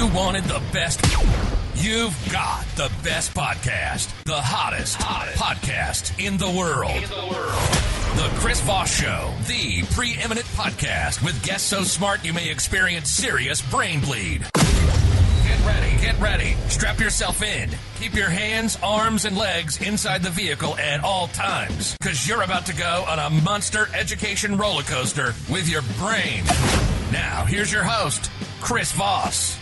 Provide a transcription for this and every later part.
You wanted the best. You've got the best podcast. The hottest podcast in the world. The Chris Voss Show, the preeminent podcast with guests so smart you may experience serious brain bleed. Get ready. Strap yourself in. Keep your hands, arms, and legs inside the vehicle at all times, because you're about to go on a monster education roller coaster with your brain. Now, here's your host, Chris Voss.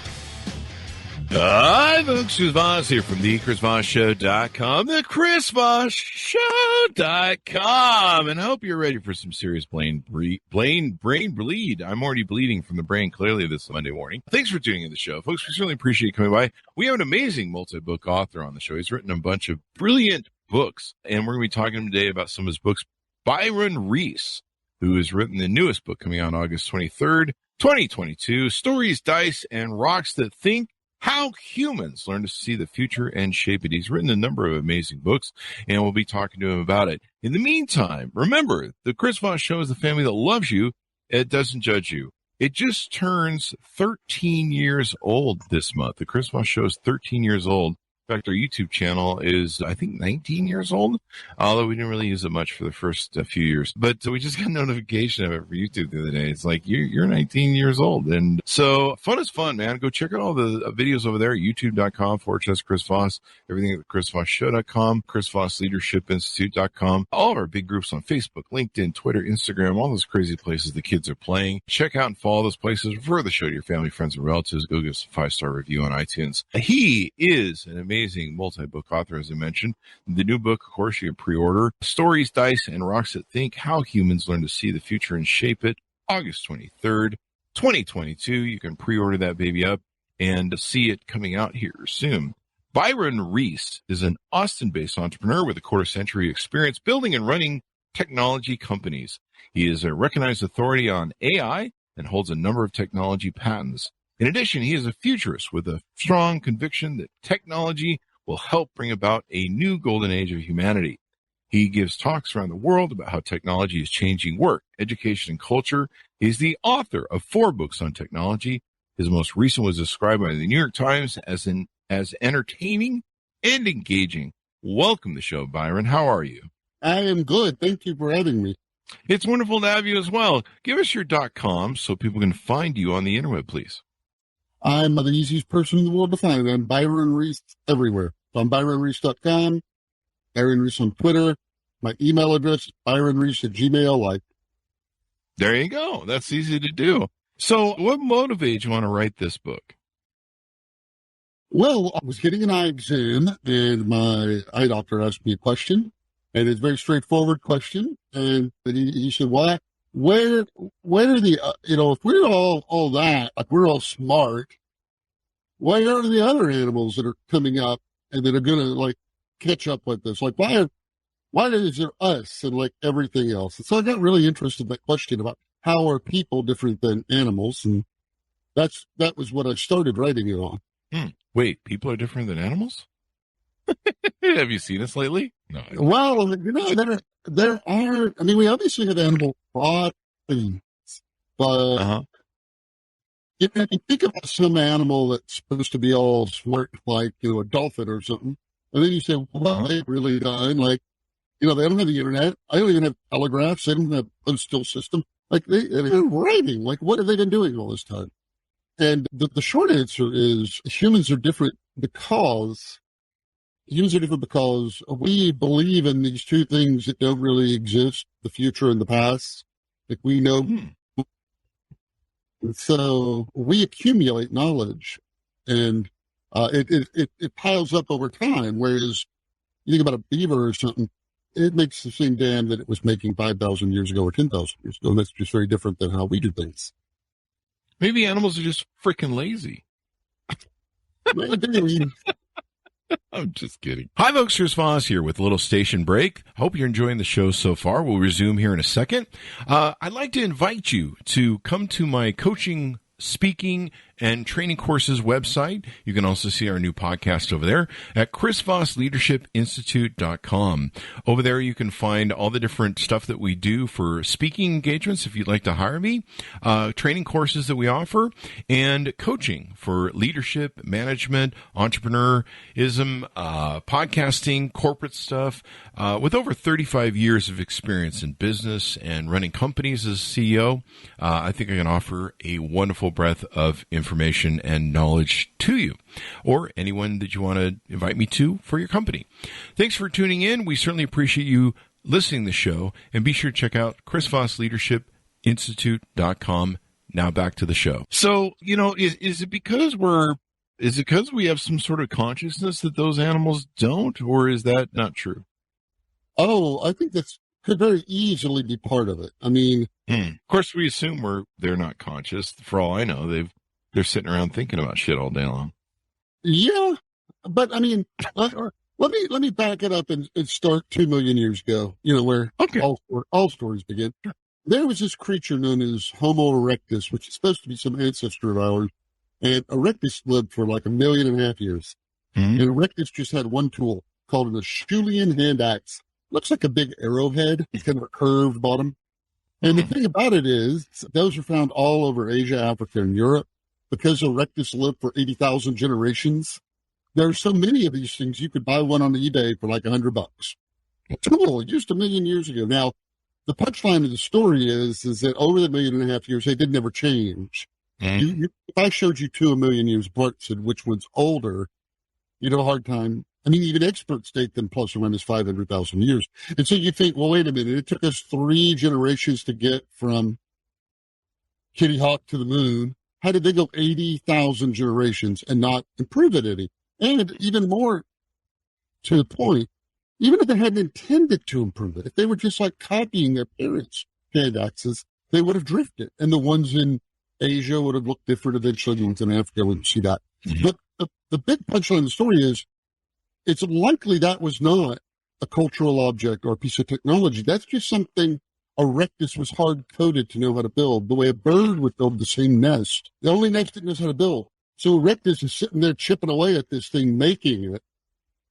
Hi, folks. Chris Voss here from thechrisvossshow.com, thechrisvossshow.com, and I hope you're ready for some serious brain bleed. I'm already bleeding from the brain, clearly, this Monday morning. Thanks for tuning in the show, folks. We certainly appreciate you coming by. We have an amazing multi-book author on the show. He's written a bunch of brilliant books, and we're going to be talking to him today about some of his books. Byron Reese, who has written the newest book coming out on August 23rd, 2022, Stories, Dice, and Rocks That Think: How Humans Learn to See the Future and Shape It. He's written a number of amazing books, and we'll be talking to him about it. In the meantime, remember, the Chris Voss Show is the family that loves you. It doesn't judge you. It just turns 13 years old this month. The Chris Voss Show is 13 years old. In fact, our YouTube channel is, I think, 19 years old, although we didn't really use it much for the first few years. But we just got a notification of it for YouTube the other day. It's like, you're 19 years old. And so fun is fun, man. Go check out all the videos over there at youtube.com/Chris Voss, everything at chrisvossshow.com, chrisvossleadershipinstitute.com, all of our big groups on Facebook, LinkedIn, Twitter, Instagram, all those crazy places the kids are playing. Check out and follow those places. Refer the show to your family, friends, and relatives. Go give us a 5-star review on iTunes. He is an amazing multi-book author, as I mentioned. The new book, of course, you can pre-order, Stories, Dice, and Rocks That Think: How Humans Learn to See the Future and Shape It, August 23rd, 2022. You can pre-order that baby up and see it coming out here soon. Byron Reese is an Austin-based entrepreneur with a quarter-century experience building and running technology companies. He is a recognized authority on AI and holds a number of technology patents. In addition, he is a futurist with a strong conviction that technology will help bring about a new golden age of humanity. He gives talks around the world about how technology is changing work, education, and culture. He's the author of 4 books on technology. His most recent was described by the New York Times as entertaining and engaging. Welcome to the show, Byron. How are you? I am good. Thank you for having me. It's wonderful to have you as well. Give us your .com so people can find you on the internet, please. I'm the easiest person in the world to find. I'm Byron Reese everywhere. So I'm ByronReese.com, Byron Reese on Twitter. My email address is ByronReese@gmail.com. There you go. That's easy to do. So what motivated you want to write this book? Well, I was getting an eye exam, and my eye doctor asked me a question, and it's a very straightforward question. And he said, "Why? Where are the, if we're all that, like we're all smart, why are the other animals that are coming up and that are going to like catch up with us? Like, why is there us and like everything else?" And so I got really interested in that question about how are people different than animals? And that was what I started writing it on. Wait, people are different than animals? Have you seen us lately? No. Well, there are, I mean, we obviously have animal things, but if you think about some animal that's supposed to be all smart, like, a dolphin or something, and then you say, well, they really done, like, they don't have the internet. I don't even have telegraphs. They don't have a postal system. Like, they're writing. Like, what have they been doing all this time? And the short answer is humans are different because we believe in these two things that don't really exist, the future and the past. Like, we know. So we accumulate knowledge, and it piles up over time. Whereas you think about a beaver or something, it makes the same dam that it was making 5,000 years ago or 10,000 years ago. And that's just very different than how we do things. Maybe animals are just freaking lazy. I'm just kidding. Hi, folks. Chris Voss here with a little station break. Hope you're enjoying the show so far. We'll resume here in a second. I'd like to invite you to come to my coaching speaking and training courses website. You can also see our new podcast over there at chrisvossleadershipinstitute.com. Over there, you can find all the different stuff that we do for speaking engagements if you'd like to hire me, training courses that we offer, and coaching for leadership, management, entrepreneurism, podcasting, corporate stuff. With over 35 years of experience in business and running companies as CEO, I think I can offer a wonderful breadth of information and knowledge to you, or anyone that you want to invite me to for your company. Thanks for tuning in. We certainly appreciate you listening to the show, and be sure to check out chrisvossleadershipinstitute.com. Now back to the show. So, is it because we have some sort of consciousness that those animals don't, or is that not true? Oh, I think that could very easily be part of it. I mean, of course, we assume they're not conscious. For all I know, they're sitting around thinking about shit all day long. Yeah, but I mean, let me back it up and start 2 million years ago. Where all stories begin. There was this creature known as Homo erectus, which is supposed to be some ancestor of ours, and erectus lived for like 1.5 million years. And erectus just had one tool called an Acheulean hand axe. Looks like a big arrowhead. It's kind of a curved bottom. And the thing about it is, those are found all over Asia, Africa, and Europe. Because erectus lived for 80,000 generations, there are so many of these things, you could buy one on eBay for like $100. Cool, just 1 million years ago. Now, the punchline of the story is that over the 1.5 million years, they did never change. If I showed you 2 million years apart, said which one's older, you'd have a hard time. I mean, even experts date them plus or minus 500,000 years. And so you think, well, wait a minute, it took us 3 generations to get from Kitty Hawk to the moon. How did they go 80,000 generations and not improve it any? And even more to the point, even if they hadn't intended to improve it, if they were just like copying their parents' hand axes, they would have drifted. And the ones in Asia would have looked different eventually. The ones in Africa wouldn't see that. But the big punchline of the story is, it's likely that was not a cultural object or a piece of technology. That's just something erectus was hard-coded to know how to build, the way a bird would build the same nest. The only nest it knows how to build. So erectus is sitting there chipping away at this thing, making it,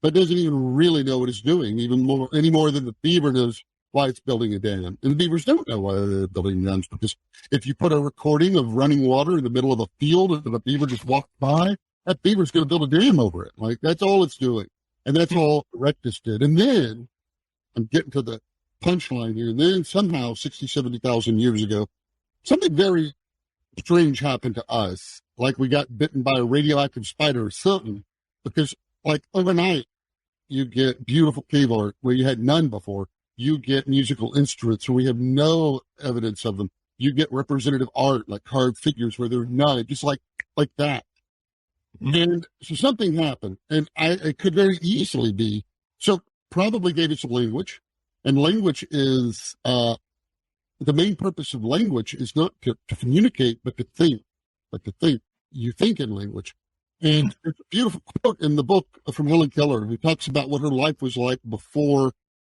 but doesn't even really know what it's doing, any more than the beaver knows why it's building a dam. And the beavers don't know why they're building dams, because if you put a recording of running water in the middle of a field and the beaver just walked by, that beaver's going to build a dam over it. Like, that's all it's doing. And that's all erectus did. And then, I'm getting to the punchline here, and then somehow 60, 70,000 years ago, something very strange happened to us. Like we got bitten by a radioactive spider or something, because like overnight, you get beautiful cave art where you had none before. You get musical instruments where we have no evidence of them. You get representative art, like carved figures where there's none, just like that. And so something happened, and it could very easily be, so probably gave us a language, and language is, the main purpose of language is not to communicate, but to think, you think in language. And there's a beautiful quote in the book from Helen Keller, who talks about what her life was like before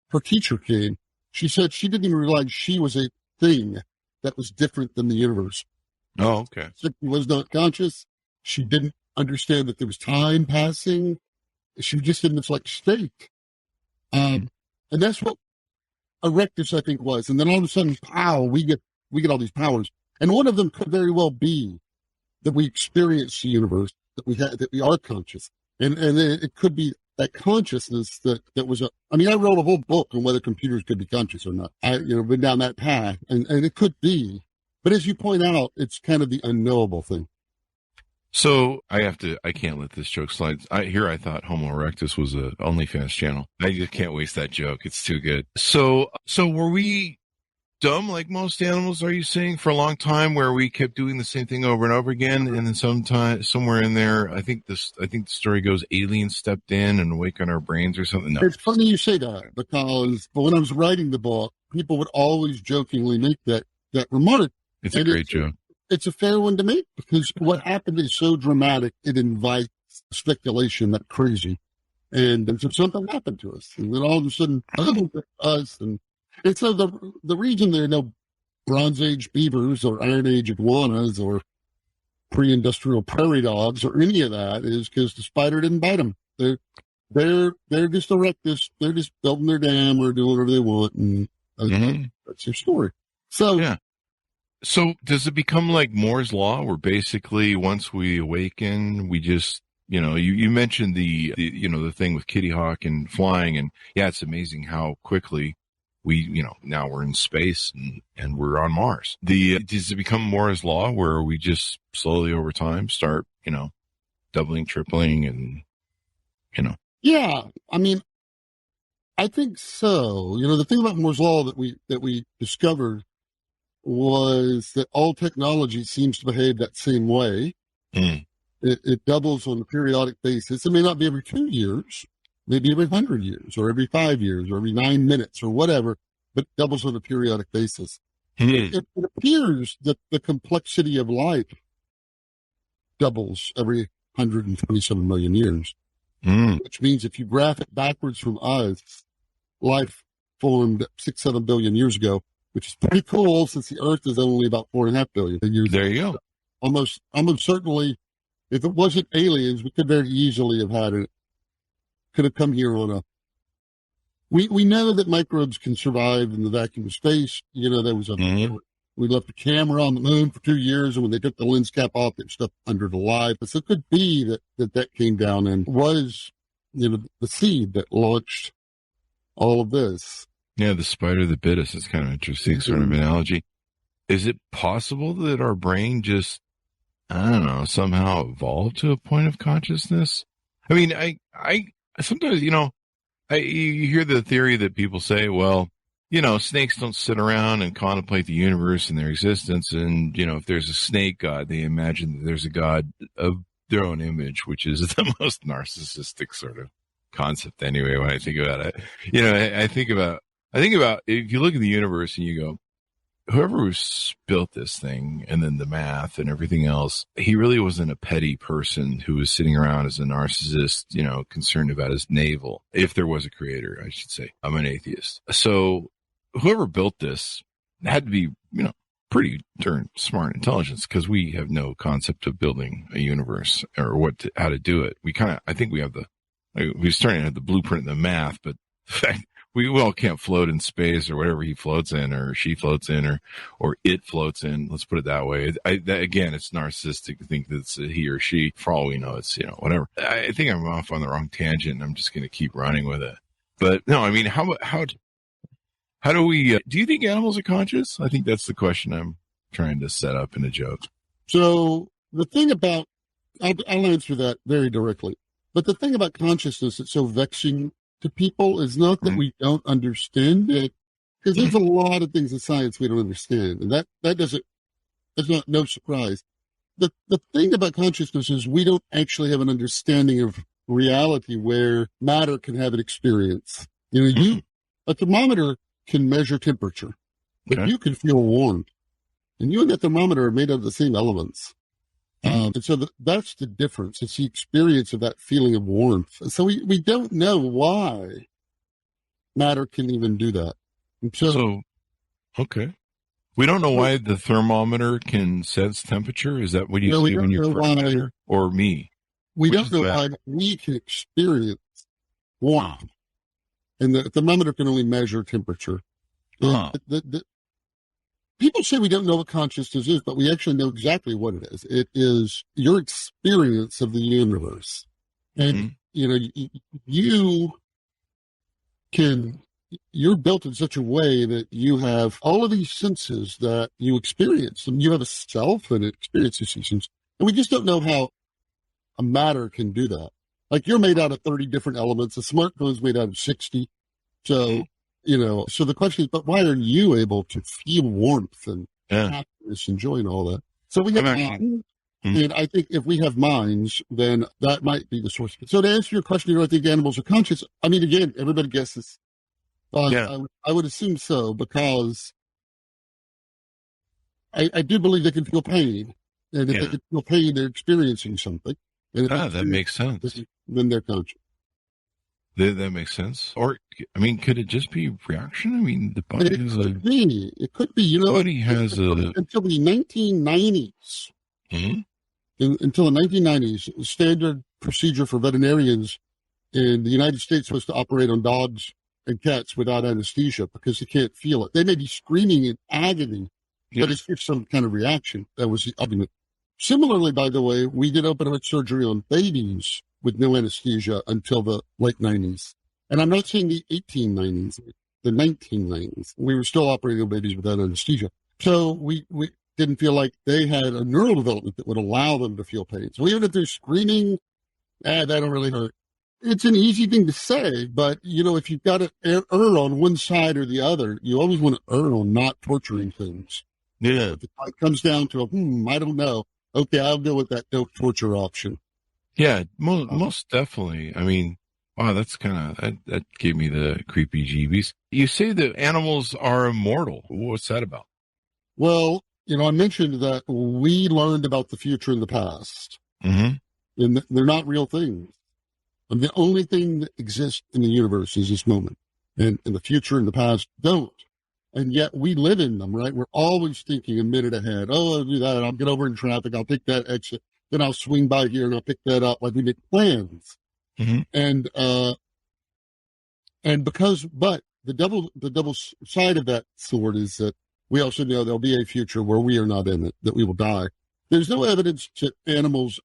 her teacher came. She said she didn't even realize she was a thing that was different than the universe. Oh, okay. She was not conscious. She didn't understand that there was time passing. She was just in this like state. And that's what erectus, I think, was. And then all of a sudden, pow, we get all these powers. And one of them could very well be that we experience the universe, that we are conscious. And it could be that consciousness that was I wrote a whole book on whether computers could be conscious or not. Been down that path, and it could be. But as you point out, it's kind of the unknowable thing. So I can't let this joke slide. I thought Homo erectus was a OnlyFans channel. I just can't waste that joke. It's too good. So were we dumb like most animals, are you saying, for a long time, where we kept doing the same thing over and over again, and then somewhere in there, I think the story goes, aliens stepped in and awakened our brains or something? No. It's funny you say that, because when I was writing the book, people would always jokingly make that remark. It's a great joke. It's a fair one to make, because what happened is so dramatic, it invites speculation that crazy. And so something happened to us. And then all of a sudden, us. And so the reason there are no Bronze Age beavers or Iron Age iguanas or pre-industrial prairie dogs or any of that is because the spider didn't bite them. They're just they're just building their dam or doing whatever they want, and that's your story. So yeah. So does it become like Moore's Law, where basically once we awaken, we just, you mentioned the thing with Kitty Hawk and flying, and yeah, it's amazing how quickly we, now we're in space and we're on Mars. Does it become Moore's Law where we just slowly over time start, doubling, tripling, and, Yeah, I mean, I think so. The thing about Moore's Law that we discovered was that all technology seems to behave that same way. It doubles on a periodic basis. It may not be every 2 years, maybe every 100 years, or every 5 years, or every 9 minutes, or whatever, but it doubles on a periodic basis. It appears that the complexity of life doubles every 127 million years, which means if you graph it backwards from us, life formed 6-7 billion years ago, which is pretty cool since the Earth is only about 4.5 billion years. There you go. Almost certainly, if it wasn't aliens, we could very easily have had it. Could have come here on a. We know that microbes can survive in the vacuum of space. There was we left a camera on the moon for 2 years, and when they took the lens cap off, there's stuff under the live. But so it could be that came down and was, the seed that launched all of this. Yeah, the spider that bit us is kind of interesting sort of analogy. Is it possible that our brain just, I don't know, somehow evolved to a point of consciousness? I mean, I sometimes, you hear the theory that people say, well, snakes don't sit around and contemplate the universe and their existence. And, if there's a snake god, they imagine that there's a god of their own image, which is the most narcissistic sort of concept anyway, when I think about it. I think about if you look at the universe and you go, whoever built this thing and then the math and everything else, he really wasn't a petty person who was sitting around as a narcissist, concerned about his navel. If there was a creator, I should say. I'm an atheist. So whoever built this had to be, pretty darn smart intelligence, because we have no concept of building a universe or how to do it. I think we have we're starting to have the blueprint and the math, but the fact we all can't float in space or whatever he floats in or she floats in or it floats in. Let's put it that way. Again, it's narcissistic to think that it's a he or she. For all we know, it's, whatever. I think I'm off on the wrong tangent, and I'm just going to keep running with it. But no, I mean, how do we, do you think animals are conscious? I think that's the question I'm trying to set up in a joke. So the thing about, I'll answer that very directly. But the thing about consciousness that's so vexing to people is not that we don't understand it, because there's a lot of things in science we don't understand, and that's no surprise. The thing about consciousness is we don't actually have an understanding of reality where matter can have an experience. A thermometer can measure temperature, but you can feel warm, and you and that thermometer are made of the same elements. And so that's the difference. It's the experience of that feeling of warmth. And so we don't know why matter can even do that. So okay. We don't know why the thermometer can sense temperature. Is that what you see when you're temperature? Or me? We don't know why we can experience warmth. And the thermometer can only measure temperature. People say we don't know what consciousness is, but we actually know exactly what it is. It is your experience of the universe. And, you're built in such a way that you have all of these senses that you experience. And you have a self and it experiences these things. And we just don't know how a matter can do that. Like, you're made out of 30 different elements. A smartphone's made out of 60. So, so the question is, but why are you able to feel warmth and happiness and joy and all that? So we have minds, and I think if we have minds, then that might be the source. So to answer your question, I think animals are conscious. I mean, again, everybody guesses. I would assume so, because I do believe they can feel pain. And if they can feel pain, they're experiencing something. And that makes sense. Then they're conscious. That makes sense. Or, I mean, could it just be reaction? I mean, the body is it could be, body has until the 1990s. until the 1990s, standard procedure for veterinarians in the United States was to operate on dogs and cats without anesthesia because they can't feel it. They may be screaming in agony, but it's just some kind of reaction. That was the argument. Similarly, by the way, we did open heart surgery on babies with no anesthesia until the late 90s. And I'm not saying the 1890s, the 1990s. We were still operating on babies without anesthesia. So we didn't feel like they had a neural development that would allow them to feel pain. So even if they're screaming, that don't really hurt. It's an easy thing to say, but, if you've got to err on one side or the other, you always want to err on not torturing things. Yeah. If it comes down to, I don't know. Okay, I'll go with that no torture option. Yeah, most definitely. I mean, wow, that's that gave me the creepy jeebies. You say that animals are immortal. What's that about? Well, I mentioned that we learned about the future in the past. Mm-hmm. And they're not real things. And the only thing that exists in the universe is this moment. And the future and the past don't. And yet we live in them, right? We're always thinking a minute ahead. Oh, I'll do that. I'll get over in traffic. I'll take that exit. Then I'll swing by here and I'll pick that up. Like we make plans. Mm-hmm. But the double side of that sword is that we also know there'll be a future where we are not in it, that we will die. There's no evidence that animals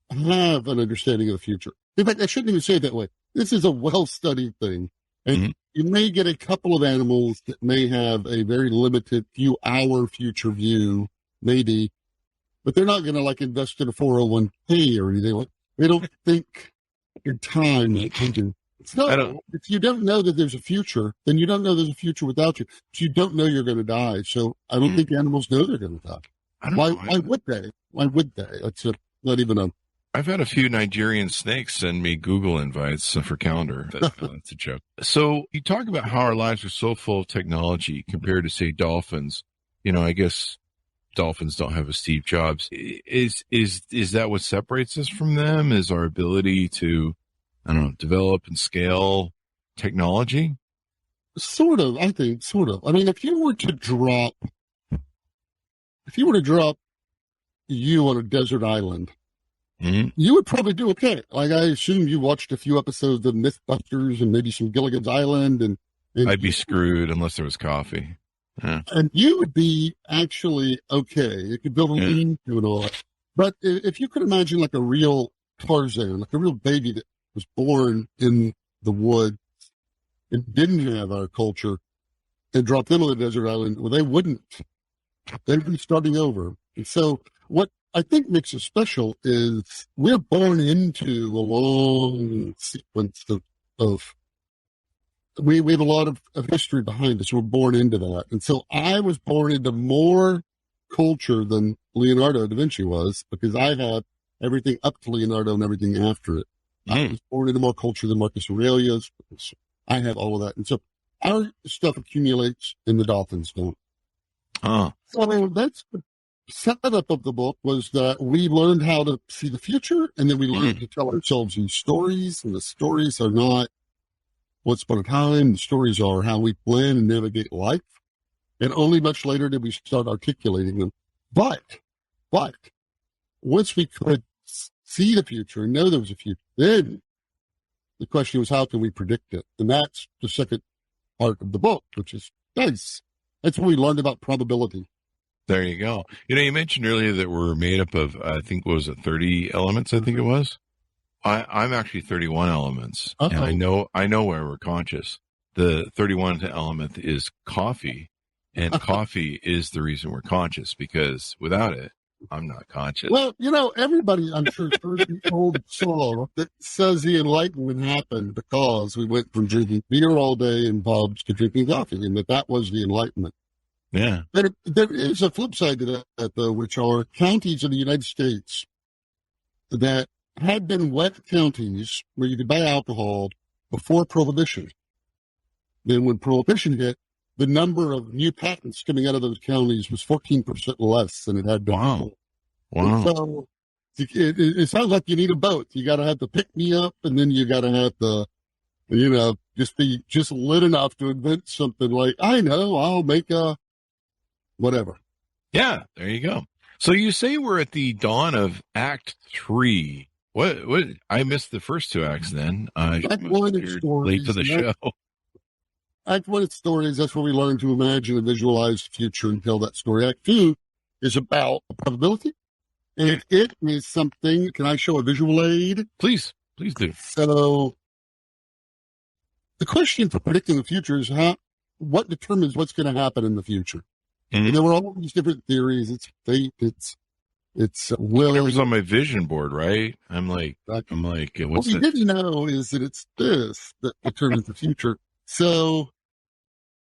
have an understanding of the future. In fact, I shouldn't even say it that way. This is a well-studied thing. And you may get a couple of animals that may have a very limited few-hour future view, maybe, but they're not going to invest in a 401k or anything. They don't think in time. So if you don't know that there's a future, then you don't know there's a future without you. So you don't know you're going to die. So I don't think animals know they're going to die. Why would they? Why would they? That's not even a... I've had a few Nigerian snakes send me Google invites for calendar. That's a joke. So you talk about how our lives are so full of technology compared to, say, dolphins. I guess dolphins don't have a Steve Jobs. Is that what separates us from them? Is our ability to, develop and scale technology? Sort of, I think, sort of. I mean, if you were to drop you on a desert island, you would probably do okay. I assume you watched a few episodes of Mythbusters and maybe some Gilligan's Island, and I'd be screwed unless there was coffee. Yeah. And you would be actually okay. You could build a lean to and all that. But if you could imagine like a real Tarzan, like a real baby that was born in the woods and didn't have our culture, and drop them on a desert island, well, they wouldn't. They'd be starting over. And so what I think makes us special is we're born into a long sequence of we have a lot of history behind us. We're born into that. And so I was born into more culture than Leonardo da Vinci was, because I had everything up to Leonardo and everything after it. I was born into more culture than Marcus Aurelius. I have all of that. And so our stuff accumulates and the dolphins don't. So that's the setup of the book, was that we learned how to see the future, and then we learned to tell ourselves these stories, and the stories are not once upon a time. The stories are how we plan and navigate life, and only much later did we start articulating them. But once we could see the future and know there was a future, then the question was, how can we predict it? And that's the second part of the book, which is nice. That's when we learned about probability. There you go. You mentioned earlier that we're made up of, I think, what was it, 30 elements, I think it was? I'm actually 31 elements. Uh-oh. And I know where we're conscious. The 31 element is coffee, and coffee is the reason we're conscious, because without it, I'm not conscious. Well, everybody, I'm sure, heard the old song that says the Enlightenment happened because we went from drinking beer all day in pubs to drinking coffee, and that was the Enlightenment. Yeah. But there is a flip side to that, though, which are counties in the United States that had been wet counties where you could buy alcohol before Prohibition. Then when Prohibition hit, the number of new patents coming out of those counties was 14% less than it had been. Wow. So it sounds like you need a boat. You got to have the pick-me-up, and then you got to have the, just be just lit enough to invent something like, I know, I'll make a whatever. Yeah, there you go. So you say we're at the dawn of Act 3. What? I missed the first two acts then. Act 1 is late to the show. Act 1 is stories. That's where we learn to imagine and visualize the future and tell that story. Act 2 is about probability. And it is something, can I show a visual aid? Please do. So the question for predicting the future is what determines what's going to happen in the future? Mm-hmm. And there were all these different theories. It's fate. It's will. Whatever's on my vision board, right? I'm like, what's what we didn't know is that it's this that determines the future. So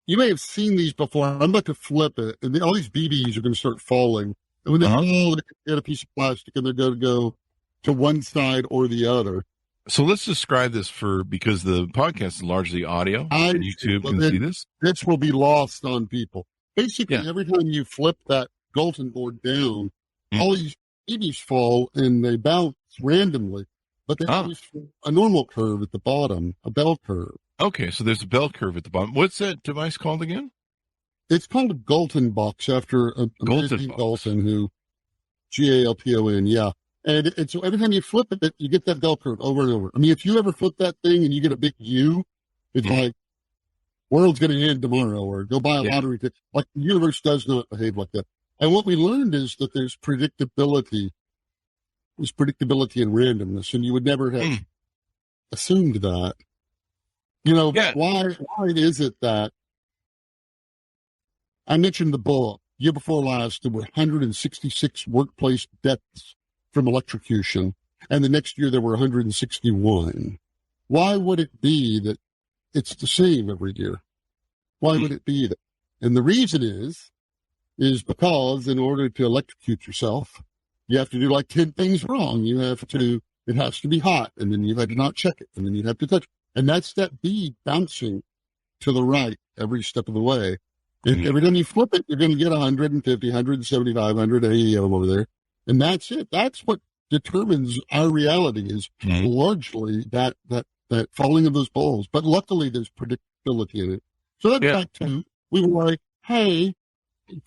you may have seen these before. I'm about to flip it, and all these BBs are going to start falling. And when they fall, they get a piece of plastic, and they're going to go to one side or the other. So let's describe this because the podcast is largely audio. YouTube can see this. This will be lost on people. Basically, every time you flip that Galton board down, all these BBs fall and they bounce randomly. But they always a normal curve at the bottom, a bell curve. Okay, so there's a bell curve at the bottom. What's that device called again? It's called a Galton box after a Galton, who Galton, yeah. And so every time you flip it, you get that bell curve over and over. I mean, if you ever flip that thing and you get a big U, it's like, world's going to end tomorrow, or go buy a lottery ticket. Like, the universe does not behave like that. And what we learned is that there's predictability. There's predictability and randomness, and you would never have assumed that. You know, why is it that I mentioned the book year before last, there were 166 workplace deaths from electrocution, and the next year there were 161. Why would it be that it's the same every year? Why would it be that? And the reason is because in order to electrocute yourself, you have to do like 10 things wrong. It has to be hot, and then you have to not check it, and then you have to touch it. And that's that bead bouncing to the right every step of the way. And every time you flip it, you're going to get 150, 175, 180 of them over there. And that's it. That's what determines our reality is largely that falling of those balls. But luckily, there's predictability in it. So that's back to, we were like, hey,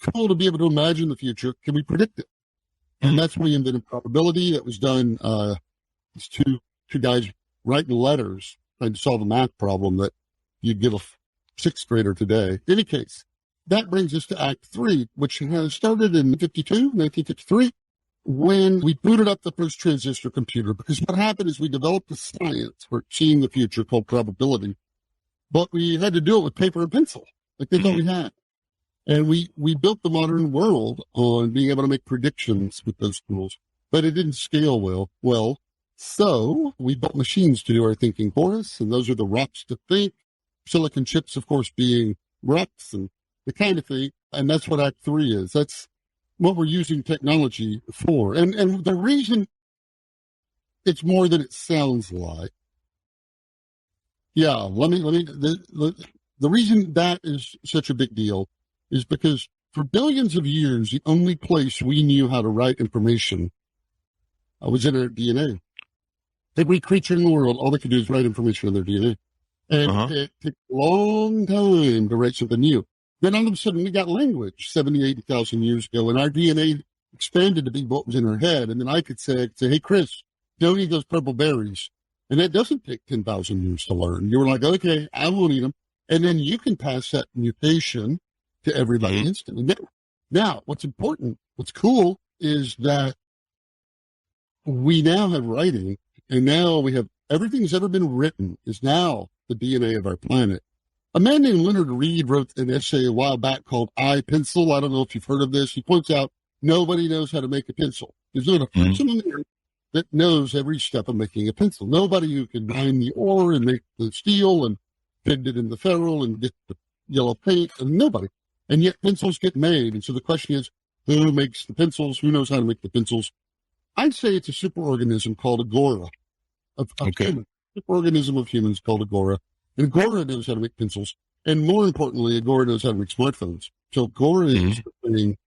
cool to be able to imagine the future. Can we predict it? And that's when we invented probability. That was done, it's two guys writing letters trying to solve a math problem that you'd give a sixth grader today. In any case, that brings us to Act 3, which has started in 1953, when we booted up the first transistor computer. Because what happened is we developed a science for seeing the future called probability, but we had to do it with paper and pencil, like that's all we had. And we built the modern world on being able to make predictions with those tools, but it didn't scale well. So we built machines to do our thinking for us, and those are the rocks to think. Silicon chips, of course, being rocks and the kind of thing. And that's what Act 3 is. That's what we're using technology for. And the reason it's more than it sounds like. Yeah, the reason that is such a big deal is because for billions of years, the only place we knew how to write information was in our DNA. Every creature in the world, all they could do is write information in their DNA. And it took a long time to write something new. Then all of a sudden we got language 70, 80,000 years ago, and our DNA expanded to be what was in our head. And then I could say, hey, Chris, don't eat those purple berries. And that doesn't take 10,000 years to learn. You were like, okay, I won't eat them. And then you can pass that mutation to everybody instantly. Now, what's important, what's cool is that we now have writing, and now we have everything that's ever been written is now the DNA of our planet. A man named Leonard Reed wrote an essay a while back called I, Pencil. I don't know if you've heard of this. He points out nobody knows how to make a pencil. There's not a person in there that knows every step of making a pencil. Nobody who can mine the ore and make the steel and bend it in the ferrule and get the yellow paint, and nobody. And yet pencils get made. And so the question is, who makes the pencils? Who knows how to make the pencils? I'd say it's a superorganism called Agora of humans. Superorganism of humans called Agora. And Agora knows how to make pencils. And more importantly, Agora knows how to make smartphones. So Agora is the thing.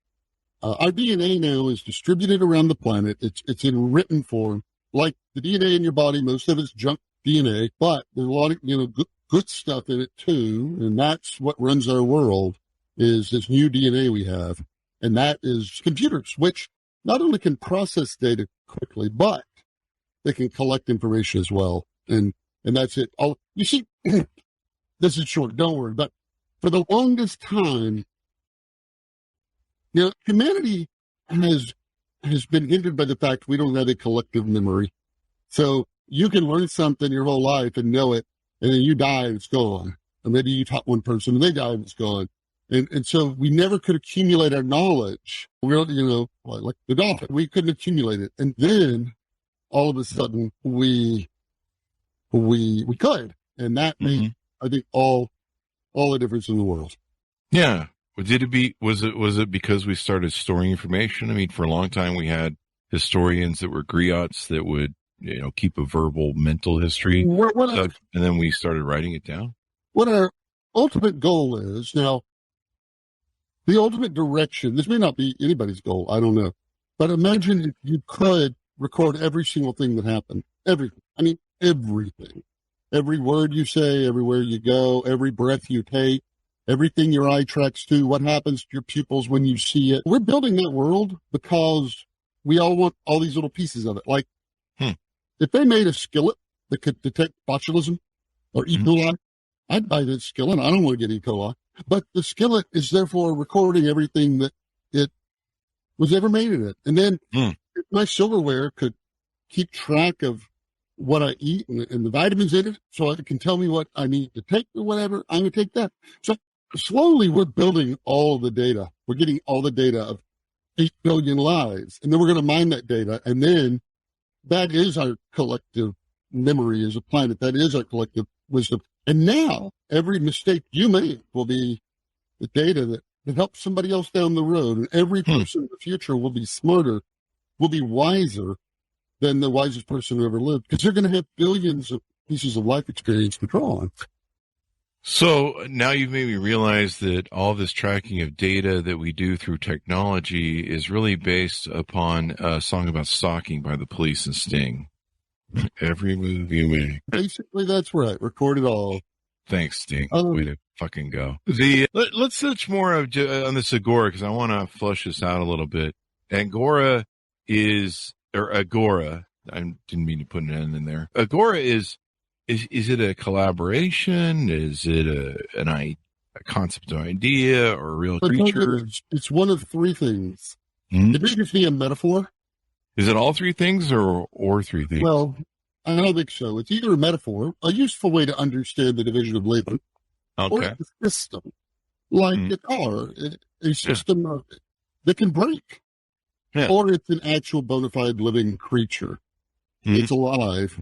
Our DNA now is distributed around the planet. It's in written form. Like the DNA in your body, most of it's junk DNA, but there's a lot of, good stuff in it too. And that's what runs our world, is this new DNA we have. And that is computers, which not only can process data quickly, but they can collect information as well. And that's it. You see, this is short, don't worry. But for the longest time, humanity has been hindered by the fact we don't have a collective memory. So you can learn something your whole life and know it, and then you die and it's gone. And maybe you taught one person and they died and it's gone. And so we never could accumulate our knowledge. Like the dolphin, we couldn't accumulate it. And then all of a sudden we could. And that made, I think, all the difference in the world. Yeah. Was it because we started storing information? I mean, for a long time we had historians that were griots that would, keep a verbal mental history. And then we started writing it down. What our ultimate goal is now, the ultimate direction, this may not be anybody's goal, I don't know. But imagine if you could record every single thing that happened. Everything. I mean, everything. Every word you say, everywhere you go, every breath you take, everything your eye tracks to, what happens to your pupils when you see it. We're building that world because we all want all these little pieces of it. Like, if they made a skillet that could detect botulism or E. coli, I'd buy that skillet. I don't want to get E. coli. But the skillet is therefore recording everything that it was ever made in it. And then if my silverware could keep track of what I eat and the vitamins in it, so it can tell me what I need to take or whatever, I'm going to take that. So slowly we're building all the data. We're getting all the data of 8 billion lives. And then we're going to mine that data. And then that is our collective memory as a planet. That is our collective wisdom. And now every mistake you make will be the data that helps somebody else down the road. And every person in the future will be smarter, will be wiser than the wisest person who ever lived, because they're going to have billions of pieces of life experience to draw on. So now you've made me realize that all this tracking of data that we do through technology is really based upon a song about stalking by the Police and Sting. Every move you make. Basically, that's right. Record it all. Thanks, Sting. Way to fucking go. Let's touch more on this Agora, because I want to flush this out a little bit. Agora, I didn't mean to put an N in there. Agora is it a collaboration? Is it a concept of idea or a real creature? It's one of three things. It may just be a metaphor. Is it all three things or three things? Well, I don't think so. It's either a metaphor, a useful way to understand the division of labor, or a system, like a car, a system that can break, or it's an actual bona fide living creature. It's alive.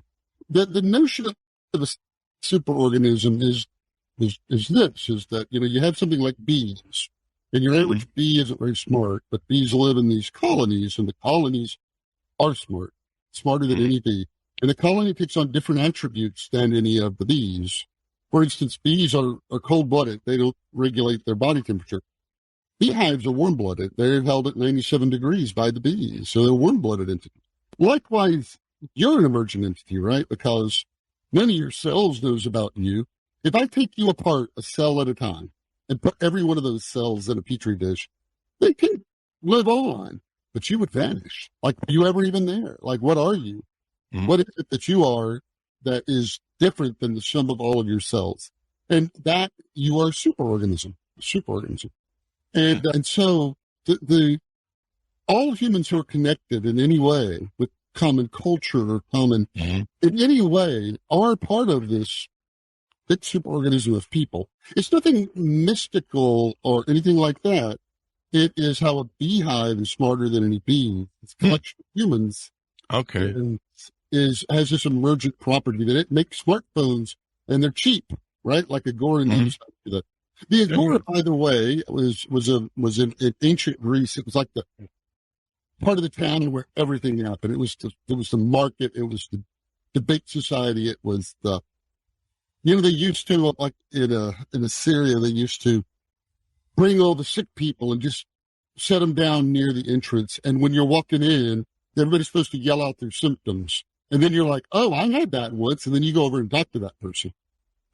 The notion of a superorganism is that, you have something like bees, and your average bee isn't very smart, but bees live in these colonies, and the colonies are smarter than any bee. And the colony takes on different attributes than any of the bees. For instance, bees are cold-blooded. They don't regulate their body temperature. Beehives are warm-blooded. They're held at 97 degrees by the bees, so they're warm-blooded entities. Likewise, you're an emergent entity, right? Because none of your cells knows about you. If I take you apart a cell at a time and put every one of those cells in a petri dish, they can live on, but you would vanish. Like, are you ever even there? Like, what are you? What is it that you are that is different than the sum of all of your cells? And that you are a superorganism. And so all humans who are connected in any way with common culture or common in any way are part of this big superorganism of people. It's nothing mystical or anything like that. It is how a beehive is smarter than any bee. It's a collection of humans. Okay. And has this emergent property that it makes smartphones, and they're cheap, right? Like Agora and the Agora, by the way, was in ancient Greece. It was like the part of the town where everything happened. It was the market. It was the debate society. It was they used to, like in Assyria, they used to bring all the sick people and just set them down near the entrance. And when you're walking in, everybody's supposed to yell out their symptoms. And then you're like, oh, I had that once. And then you go over and talk to that person.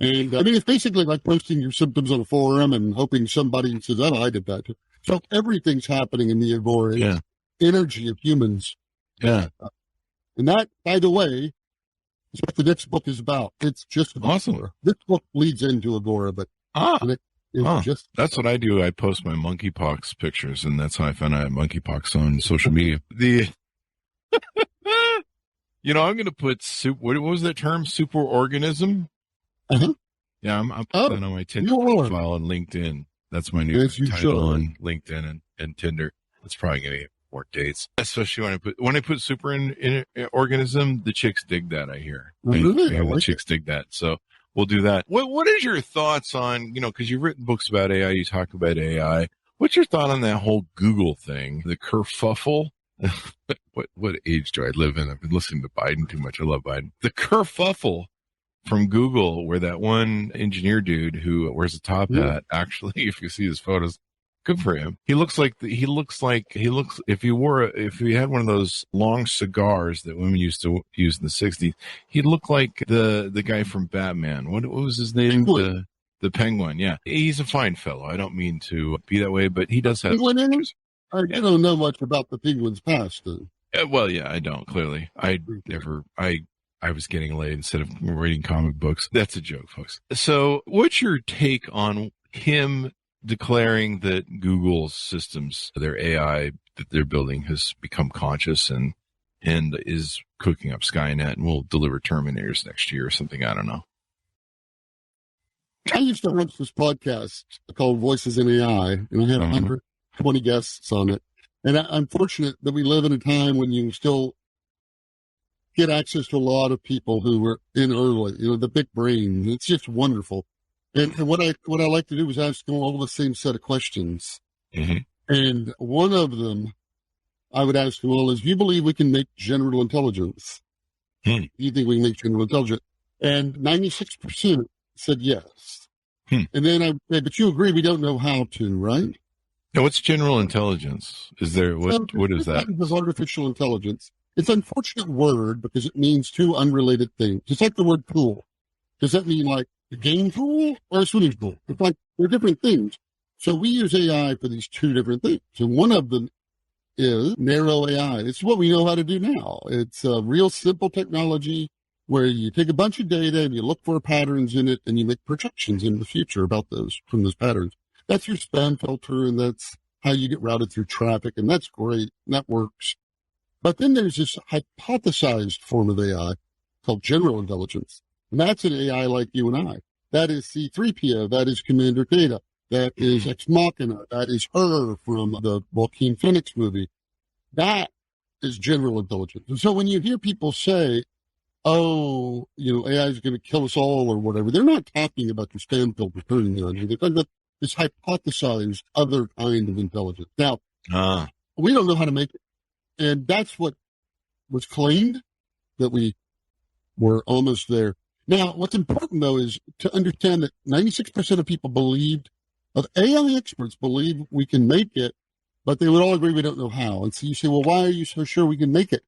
And it's basically like posting your symptoms on a forum and hoping somebody says, oh, I did that too. So everything's happening in the Agora. Yeah. energy of humans. Yeah. And that, by the way, is what the next book is about. It's just about Awesome. Agora. This book leads into Agora, but That's what I do. I post my monkeypox pictures, and that's how I found I had monkeypox on social media. I'm going to put what was that term? Superorganism? Uh-huh. Yeah, I'm putting that on my Tinder profile on LinkedIn. That's my new title on LinkedIn and Tinder. It's probably going to get more dates, especially when I put super in organism. The chicks dig that, I hear. The chicks dig that. So we'll do that. What is your thoughts on, because you've written books about AI, you talk about AI. What's your thought on that whole Google thing, the kerfuffle? What age do I live in? I've been listening to Biden too much. I love Biden. The kerfuffle from Google, where that one engineer dude who wears a top hat, actually, if you see his photos, good for him. He looks if he had one of those long cigars that women used to use in the 60s, he'd look like the guy from Batman. What was his name? The Penguin. Yeah. He's a fine fellow. I don't mean to be that way, but he does have. I don't know much about the Penguin's past. Well, yeah, I don't, clearly. I was getting laid instead of reading comic books. That's a joke, folks. So what's your take on him declaring that Google's systems, their AI that they're building, has become conscious and is cooking up Skynet and will deliver Terminators next year or something? I don't know. I used to host this podcast called Voices in AI, and I had 120 guests on it. And I'm fortunate that we live in a time when you still get access to a lot of people who were in early, the big brain. It's just wonderful. And what I like to do is ask them all the same set of questions. Mm-hmm. And one of them I would ask them all is, do you believe we can make general intelligence? Do you think we can make general intelligence? And 96% said yes. And then I would say, but you agree we don't know how to, right? Now, what's general intelligence? Is there, what is that? It's artificial intelligence. It's an unfortunate word because it means two unrelated things. It's like the word pool. Does that mean like a game pool or a swimming pool? It's like they're different things. So we use AI for these two different things. And one of them is narrow AI. It's what we know how to do now. It's a real simple technology where you take a bunch of data and you look for patterns in it and you make projections in the future about those from those patterns. That's your spam filter, and that's how you get routed through traffic, and that's great. And that works. But then there's this hypothesized form of AI called general intelligence. And that's an AI like you and I. That is C-3PO. That is Commander Data. That is Ex Machina. That is her from the Joaquin Phoenix movie. That is general intelligence. And so when you hear people say, AI is going to kill us all or whatever, they're not talking about your spam filter turning on you. They're talking about this hypothesized other kind of intelligence. Now, we don't know how to make it. And that's what was claimed, that we were almost there. Now, what's important, though, is to understand that 96% of people AI experts believe we can make it, but they would all agree we don't know how. And so you say, well, why are you so sure we can make it?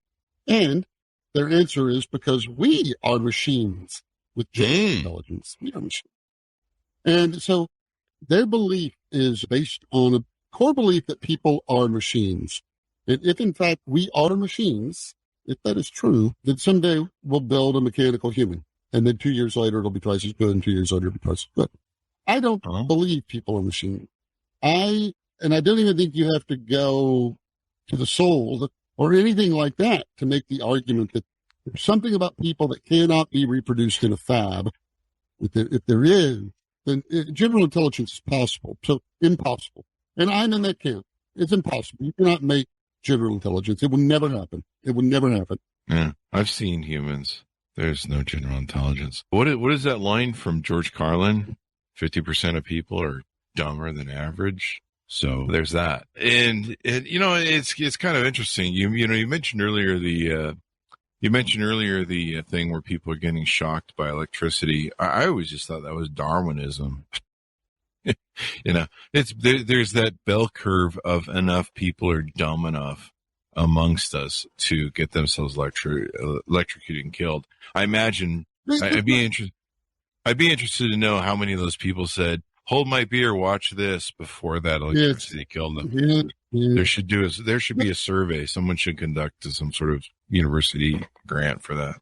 And their answer is because we are machines with general intelligence. We are machines. And so their belief is based on a core belief that people are machines. And if, in fact, we are machines, if that is true, then someday we'll build a mechanical human. And then 2 years later, it'll be twice as good, and 2 years later, it'll be twice as good. I don't believe people are machines. I don't even think you have to go to the soul or anything like that to make the argument that there's something about people that cannot be reproduced in a fab. If there is, then general intelligence is possible. So impossible. And I'm in that camp. It's impossible. You cannot make general intelligence. It will never happen. It will never happen. Yeah, I've seen humans. There's no general intelligence. What is that line from George Carlin? 50% of people are dumber than average. So there's that. And it's kind of interesting. You mentioned earlier the thing where people are getting shocked by electricity. I always just thought that was Darwinism. There's that bell curve of enough people are dumb enough amongst us to get themselves electrocuted and killed. I imagine I'd be interested to know how many of those people said, hold my beer, watch this before that electricity killed them. Yeah, yeah. There should be a survey. Someone should conduct some sort of university grant for that.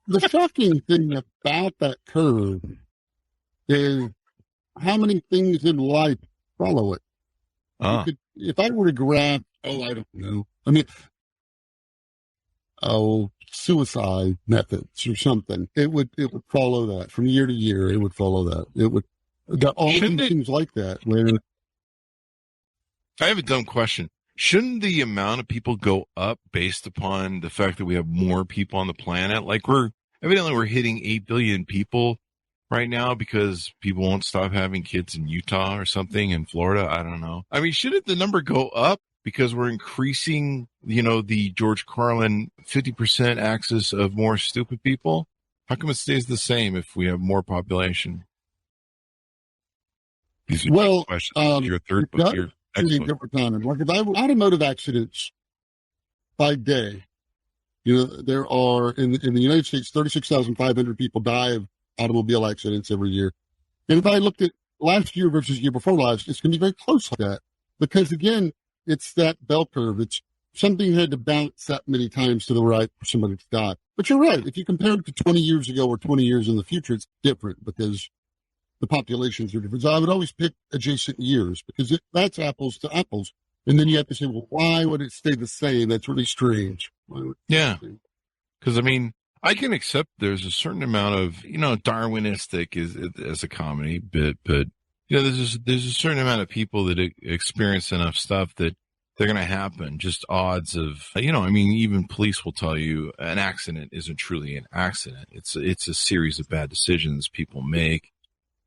The shocking thing about that curve is how many things in life follow it. If I were to graph, I don't know. I mean, suicide methods or something. It would follow that from year to year. It would follow that. It would all things like that. Where I have a dumb question. Shouldn't the amount of people go up based upon the fact that we have more people on the planet? Like we're hitting 8 billion people right now because people won't stop having kids in Utah or something in Florida. I don't know. I mean, shouldn't the number go up because we're increasing, the George Carlin 50% axis of more stupid people? How come it stays the same if we have more population? These are questions. Your third book here. Different time. Like if automotive accidents by day, there are in the United States 36,500 people die of automobile accidents every year. And if I looked at last year versus year before last, it's going to be very close like that because again, it's that bell curve. It's something had to bounce that many times to the right for somebody to die. But you're right. If you compare it to 20 years ago or 20 years in the future, it's different because the populations are different. So I would always pick adjacent years because that's apples to apples. And then you have to say, well, why would it stay the same? That's really strange. Yeah. Because, I mean, I can accept there's a certain amount of, Darwinistic as a comedy, but there's a certain amount of people that experience enough stuff that they're going to happen. Just odds of, even police will tell you an accident isn't truly an accident. It's a series of bad decisions people make.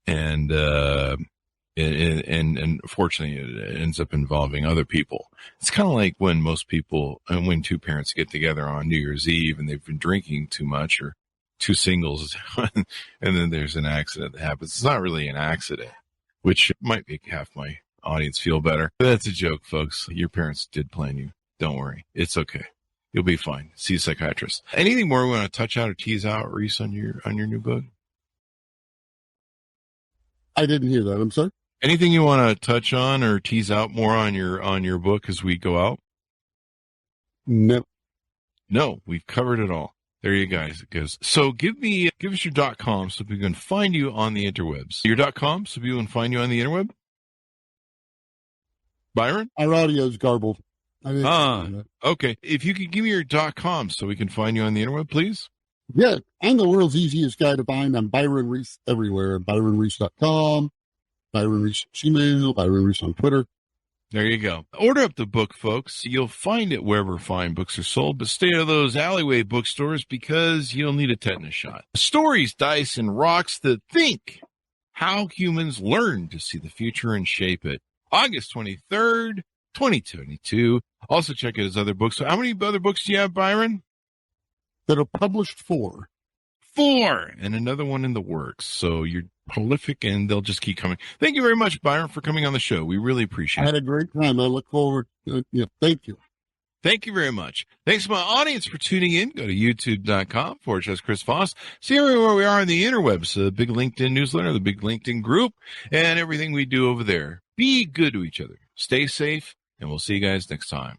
And unfortunately, it ends up involving other people. It's kind of like when when two parents get together on New Year's Eve and they've been drinking too much or two singles, and then there's an accident that happens. It's not really an accident, which might make half my audience feel better. But that's a joke, folks. Your parents did plan you. Don't worry. It's okay. You'll be fine. See a psychiatrist. Anything more we want to touch out or tease out, Reese, on your new book? I didn't hear that. I'm sorry. Anything you want to touch on or tease out more on your book as we go out? No, we've covered it all. There you guys it goes. So give us your .com so we can find you on the interwebs. Your .com so people can find you on the interweb. Byron, our audio's garbled. Okay. If you could give me your .com so we can find you on the interweb, please. Yeah, I'm the world's easiest guy to find. I'm Byron Reese everywhere. ByronReese.com, Byron Reese Gmail, Byron Reese on Twitter. There you go. Order up the book, folks. You'll find it wherever fine books are sold, but stay out of those alleyway bookstores because you'll need a tetanus shot. Stories, dice, and rocks that think how humans learn to see the future and shape it. August 23rd, 2022. Also check out his other books. So how many other books do you have, Byron? That are published 4. 4, and another one in the works. So you're prolific, and they'll just keep coming. Thank you very much, Byron, for coming on the show. We really appreciate it. I had a great time. I look forward to it. Thank you. Thank you very much. Thanks to my audience for tuning in. Go to youtube.com/Chris Voss. See everywhere we are on the interwebs, the big LinkedIn newsletter, the big LinkedIn group, and everything we do over there. Be good to each other. Stay safe, and we'll see you guys next time.